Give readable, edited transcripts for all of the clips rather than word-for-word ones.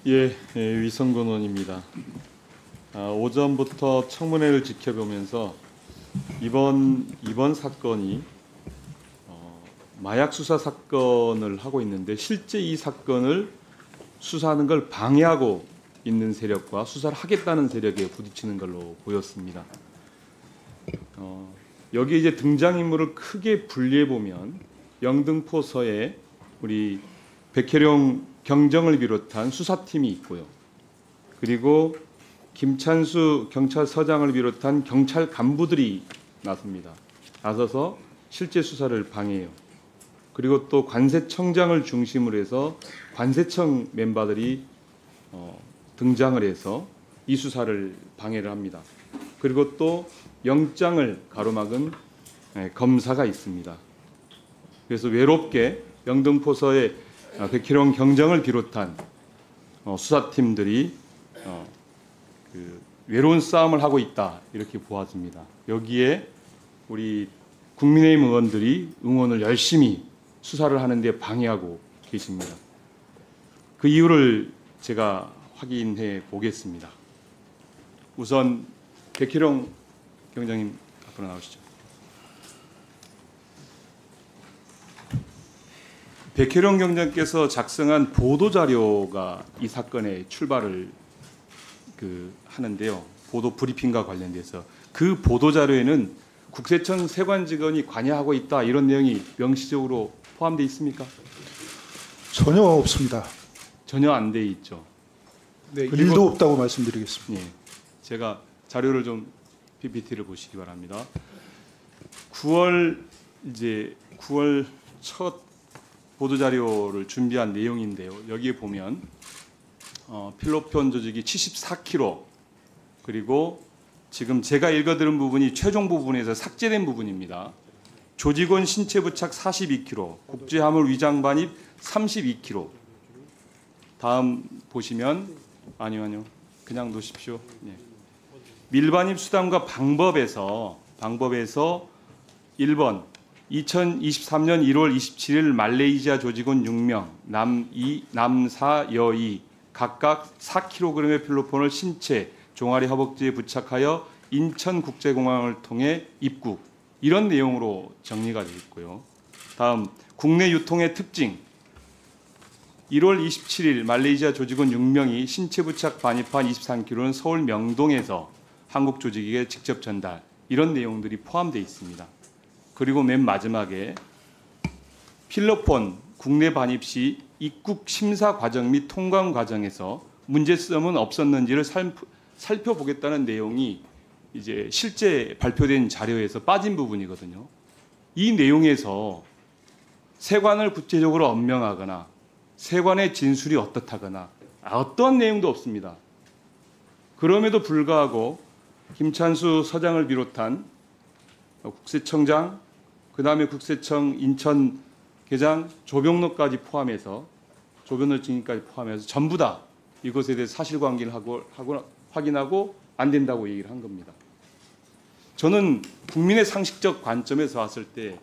위성근원입니다. 오전부터 청문회를 지켜보면서 이번 사건이 마약 수사 사건을 하고 있는데 실제 이 사건을 수사하는 걸 방해하고 있는 세력과 수사를 하겠다는 세력에 부딪히는 걸로 보였습니다. 여기 이제 등장인물을 크게 분리해 보면 영등포서에 우리 백혜룡 경정을 비롯한 수사팀이 있고요. 그리고 김찬수 경찰서장을 비롯한 경찰 간부들이 나서서 실제 수사를 방해해요. 그리고 또 관세청장을 중심으로 해서 관세청 멤버들이 등장을 해서 이 수사를 방해를 합니다. 그리고 또 영장을 가로막은 검사가 있습니다. 그래서 외롭게 영등포서의 백희룡 경정을 비롯한 수사팀들이 외로운 싸움을 하고 있다 이렇게 보아집니다. 여기에 우리 국민의힘 의원들이 응원을 열심히 수사를 하는데 방해하고 계십니다. 그 이유를 제가 확인해 보겠습니다. 우선 백희룡 경정님 앞으로 나오시죠. 백혜룡 경장께서 작성한 보도 자료가 이 사건의 출발을 하는데요. 보도 브리핑과 관련돼서 그 보도 자료에는 국세청 세관 직원이 관여하고 있다 이런 내용이 명시적으로 포함되어 있습니까? 전혀 없습니다. 전혀 안 돼 있죠. 네, 일도 없다고 말씀드리겠습니다. 예, 제가 자료를 좀 PPT를 보시기 바랍니다. 9월 첫 보도 자료를 준비한 내용인데요. 여기에 보면 필로폰 조직이 74kg 그리고 지금 제가 읽어드린 부분이 최종 부분에서 삭제된 부분입니다. 조직원 신체 부착 42kg, 국제화물 위장 반입 32kg. 다음 보시면 아니요. 그냥 놓으십시오. 네. 밀반입 수단과 방법에서 1번 2023년 1월 27일 말레이시아 조직원 6명, 남 4, 여 2, 각각 4kg의 필로폰을 신체, 종아리 허벅지에 부착하여 인천국제공항을 통해 입국. 이런 내용으로 정리가 되어 있고요. 다음, 국내 유통의 특징. 1월 27일 말레이시아 조직원 6명이 신체 부착 반입한 23kg는 서울 명동에서 한국 조직에게 직접 전달. 이런 내용들이 포함되어 있습니다. 그리고 맨 마지막에 필로폰 국내 반입 시 입국 심사 과정 및 통관 과정에서 문제점은 없었는지를 살펴보겠다는 내용이 이제 실제 발표된 자료에서 빠진 부분이거든요. 이 내용에서 세관을 구체적으로 엄명하거나 세관의 진술이 어떻다거나 어떤 내용도 없습니다. 그럼에도 불구하고 김찬수 서장을 비롯한 국세청장, 그 다음에 국세청 인천 계장 조병록까지 포함해서 조병록 증인까지 포함해서 전부 다 이것에 대해 사실관계를 하고 확인하고 안 된다고 얘기를 한 겁니다. 저는 국민의 상식적 관점에서 봤을 때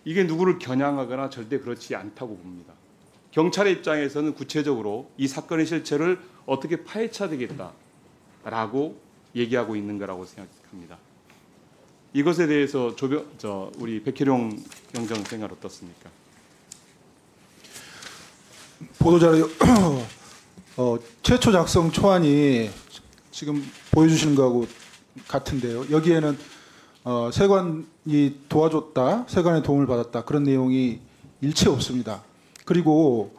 이게 누구를 겨냥하거나 절대 그렇지 않다고 봅니다. 경찰의 입장에서는 구체적으로 이 사건의 실체를 어떻게 파헤쳐야 되겠다라고 얘기하고 있는 거라고 생각합니다. 이것에 대해서 우리 백혜룡 경정 생각 어떻습니까? 보도자료 최초 작성 초안이 지금 보여주시는 거하고 같은데요. 여기에는 세관이 도와줬다, 세관의 도움을 받았다 그런 내용이 일체 없습니다. 그리고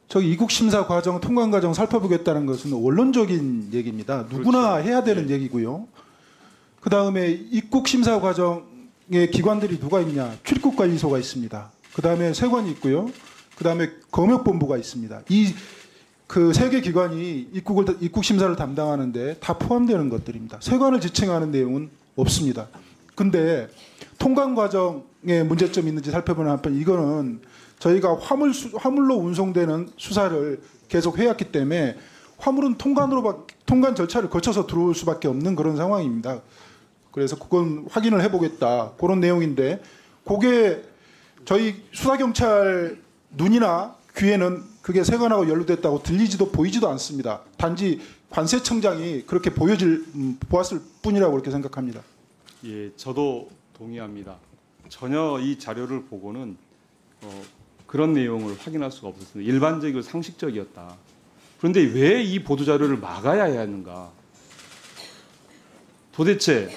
저기 입국 심사 과정, 통관 과정 살펴보겠다는 것은 원론적인 얘기입니다. 누구나 그렇죠. 해야 되는 얘기고요. 그 다음에 입국 심사 과정에 기관들이 누가 있냐? 출입국관리소가 있습니다. 그 다음에 세관이 있고요. 그 다음에 검역본부가 있습니다. 이 그 세 개 기관이 입국 심사를 담당하는데 다 포함되는 것들입니다. 세관을 지칭하는 내용은 없습니다. 근데 통관 과정에 문제점이 있는지 살펴보는 한편 이거는 저희가 화물로 운송되는 수사를 계속 해왔기 때문에 화물은 통관 절차를 거쳐서 들어올 수밖에 없는 그런 상황입니다. 그래서 그건 확인을 해보겠다 그런 내용인데 그게 저희 수사경찰 눈이나 귀에는 그게 세관하고 연루됐다고 들리지도 보이지도 않습니다. 단지 관세청장이 그렇게 보았을 뿐이라고 그렇게 생각합니다. 예, 저도 동의합니다. 전혀 이 자료를 보고는 그런 내용을 확인할 수가 없었습니다. 일반적이고 상식적이었다. 그런데 왜 이 보도 자료를 막아야 하는가? 도대체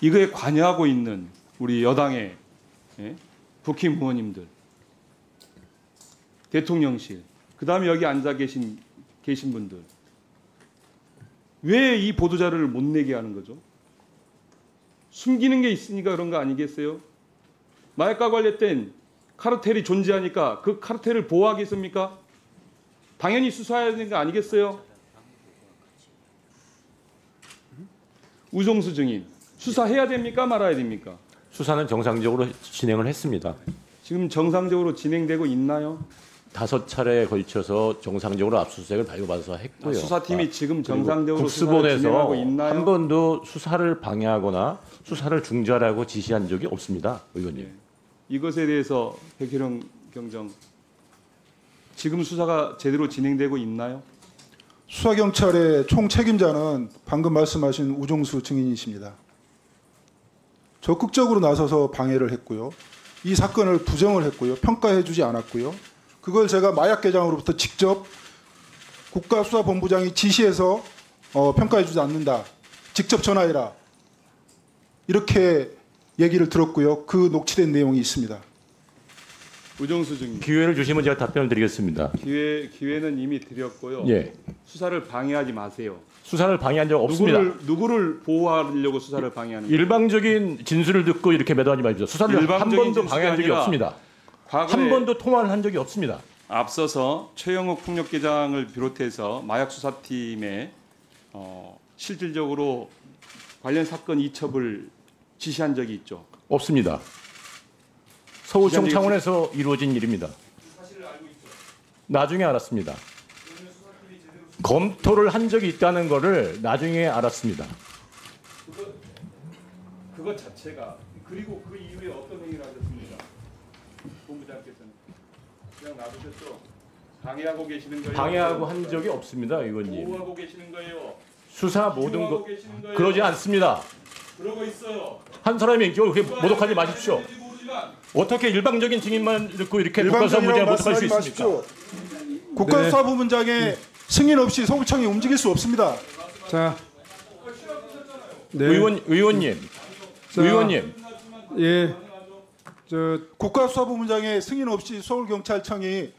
이거에 관여하고 있는 우리 여당의 국힘 의원님들, 대통령실, 그다음에 여기 앉아 계신 분들, 왜 이 보도 자료를 못 내게 하는 거죠? 숨기는 게 있으니까 그런 거 아니겠어요? 마약과 관련된 카르텔이 존재하니까 그 카르텔을 보호하겠습니까? 당연히 수사해야 되는 거 아니겠어요? 우종수 증인, 수사해야 됩니까? 말아야 됩니까? 수사는 정상적으로 진행을 했습니다. 지금 정상적으로 진행되고 있나요? 5차례에 걸쳐서 정상적으로 압수수색을 발부받아서 했고요. 수사팀이 지금 그리고 정상적으로 수사를 국수본에서 진행하고 있나요? 한 번도 수사를 방해하거나 수사를 중지하라고 지시한 적이 없습니다, 의원님. 네. 이것에 대해서 백희령 경정, 지금 수사가 제대로 진행되고 있나요? 수사경찰의 총 책임자는 방금 말씀하신 우종수 증인이십니다. 적극적으로 나서서 방해를 했고요. 이 사건을 부정을 했고요. 평가해주지 않았고요. 그걸 제가 마약계장으로부터 직접 국가수사본부장이 지시해서 평가해주지 않는다. 직접 전화해라. 이렇게 얘기를 들었고요. 그 녹취된 내용이 있습니다. 우종수 증인, 기회를 주시면 제가 답변을 드리겠습니다. 기회는 이미 드렸고요. 예. 수사를 방해하지 마세요. 수사를 방해한 적 없습니다. 누구를 보호하려고 수사를 방해하는 거예요? 일방적인 진술을 듣고 이렇게 매도하지 마십시오. 수사를 한 일방적인 번도 방해한 적이 진술이 아니라 없습니다. 과거에 한 번도 통화를 한 적이 없습니다. 앞서서 최영욱 폭력계장을 비롯해서 마약 수사팀에 실질적으로 관련 사건 이첩을 지시한 적이 있죠. 없습니다. 서울청 차원에서 이루어진 일입니다. 나중에 알았습니다. 검토를 한 적이 있다는 것을 나중에 알았습니다. 그것 자체가, 그리고 그 이후에 어떤 행위를 하셨습니까? 본부장께서는 그냥 놔두셨죠? 방해하고 계시는 거예요? 방해하고 한 적이 없습니다, 의원님. 보호하고 계시는 거예요? 수사 모든 보호하고 것 계시는 거예요? 그러지 않습니다. 그러고 있어요. 한 사람이 그렇게 모독하지 마십시오. 어떻게 일방적인 증인만 듣고 이렇게 국가수사본부장을 모독할 수 있습니까? 국가수사본부장의 승인 없이 서울청이 움직일 수 없습니다. 자, 네. 의원님, 자, 의원님, 예, 국가수사본부장의 승인 없이 서울경찰청이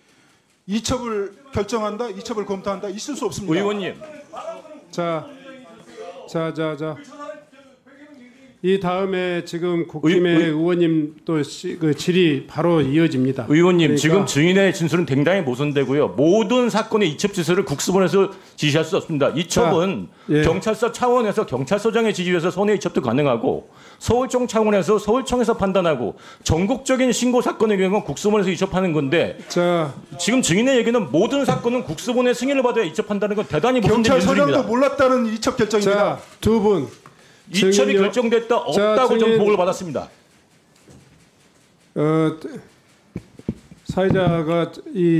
이첩을 결정한다, 이첩을 검토한다, 있을 수 없습니다. 의원님, 자. 이 다음에 지금 국힘의 의원님 또 그 질의 바로 이어집니다. 의원님, 그러니까 지금 증인의 진술은 굉장히 모순되고요. 모든 사건의 이첩 지시를 국수본에서 지시할 수 없습니다. 이첩은 예. 경찰서 차원에서 경찰서장의 지시에서 손해 이첩도 가능하고 서울청 차원에서 서울청에서 판단하고 전국적인 신고 사건의 경우는 국수본에서 이첩하는 건데 자, 지금 증인의 얘기는 모든 사건은 국수본의 승인을 받아야 이첩한다는 건 대단히 모순된 경찰서장도 진술입니다. 몰랐다는 이첩 결정입니다. 자, 두 분. 이첩이 결정됐다 없다고 증인, 전 보고를 받았습니다. 사회자가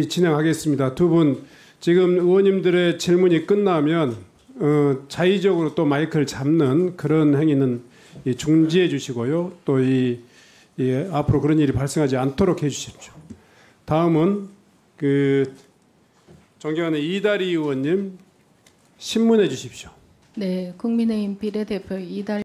진행하겠습니다. 두 분 지금 의원님들의 질문이 끝나면 자의적으로 또 마이크를 잡는 그런 행위는 중지해 주시고요. 또 앞으로 그런 일이 발생하지 않도록 해주십시오. 다음은 존경하는 이다리 의원님 신문해 주십시오. 네, 국민의힘 비례대표 이다리